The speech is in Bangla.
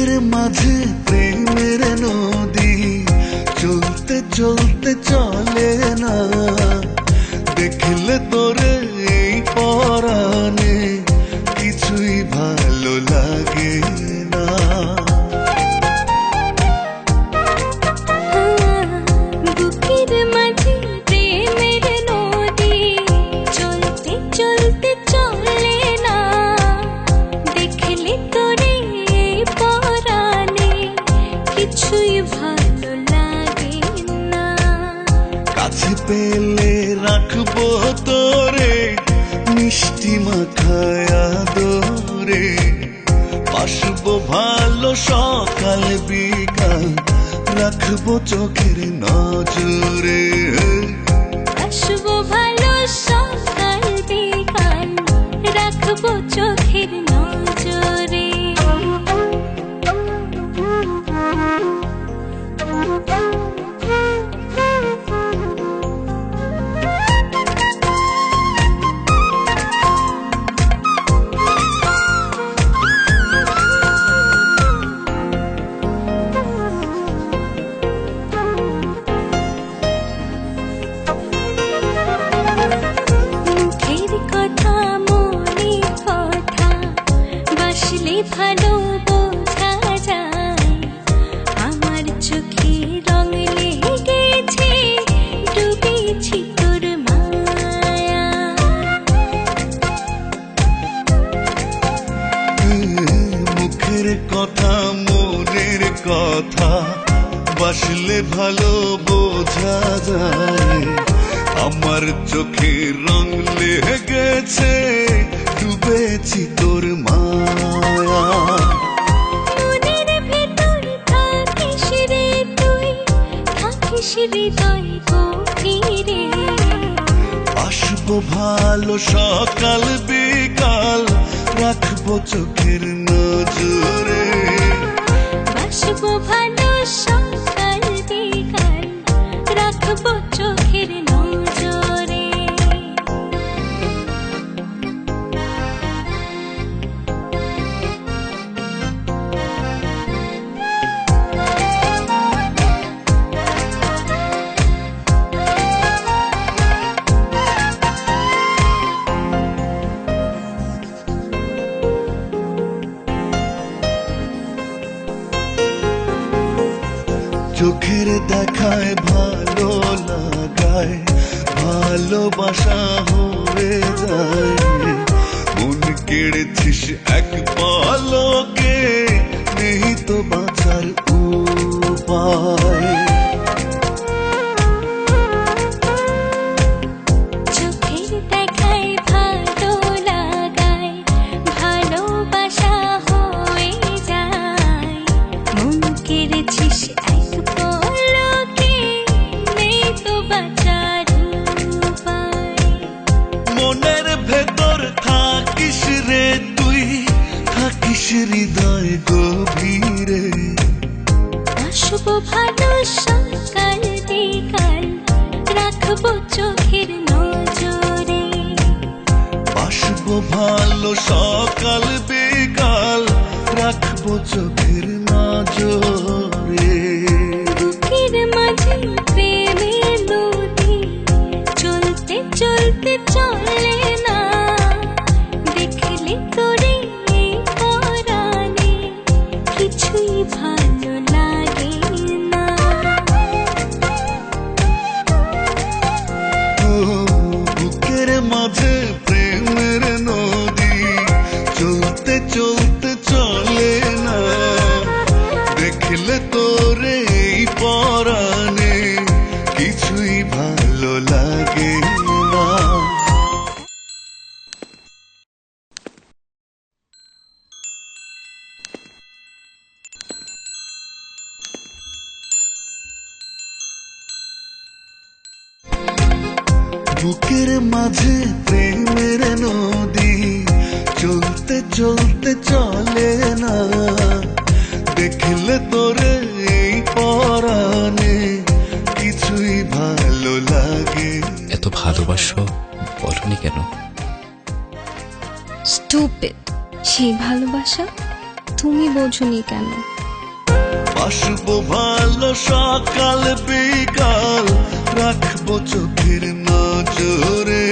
বুকের মাঝে প্রেমের নদী চলতে চলতে চলে না, দেখলে তোরে এই পরাণে কিছুই ভালো লাগে না। বুকের মাঝে প্রেমের নদী চলতে চলতে চলে না, দেখলে তোরে এই পরাণে কিছুই ভালো লাগে না। কাছে পেলে রাখবো তোরে মিষ্টি মাখায়া দোরে, বাসবো ভালো সকাল বিকাল রাখবো চোখের নজরে। আসবো ভালো সকাল বিকাল রাখবো চোখের নজরে। মুখের কথা মনে কথা বাসলে ভালো বোঝা যায়, আমার চোখে রং লেগেছে ডুবেছি তোর মায়া। মুখের কথা মনের কথা বাসলে ভালো বোঝা যায়, আমার চোখে রং লেগেছে ডুবেছি তোর মায়া। মনের ভেতর থাকিস রে তুই, থাকিস হৃদয় গভীরে। আসবো ভালো সকাল বিকাল রাখবো চোখের নজরে। বাসবো ভালো সকাল বিকাল রাখবো চোখের নজরে। চোখের দেখায় ভালো লাগায় ভালোবাসা হয়ে যায়, মন কেড়েছিস এক পলকে নেই তো বাঁচার উপায়। চোখের দেখায় ভালো লাগায় ভালোবাসা হয়ে যায়, মন কেড়েছিস এক পলকে নেই তো বাঁচার উপায়। মনের ভেতর থাকিস রে তুই, থাকিস হৃদয় গভীরে। আসবো ভালো সকাল বিকাল রাখবো চোখের নজরে। বাসবো ভালো সকাল বিকাল রাখবো চোখের নজরে। বুকের মাঝে প্রেমের নদী চলতে চলতে চলে না, দেখলে তোরে এই পরাণে কিছুই ভালো লাগে না। ও বুকের মাঝে প্রেমের নদী চলতে চলতে চলে না, দেখলে তোরে এই পরাণে কিছুই ভালো লাগে না। বুকের মাঝে প্রেমের নদী চলতে চলতে চলে না, দেখলে তোরে এই পরাণে কিছুই ভালো লাগে। এত ভালোবাসো বলনি কেন? স্টুপিড। সেই ভালোবাসা তুমি বোঝনি কেন? বাসবো ভালো সকাল বিকাল, রাখবো চোখের নজরে।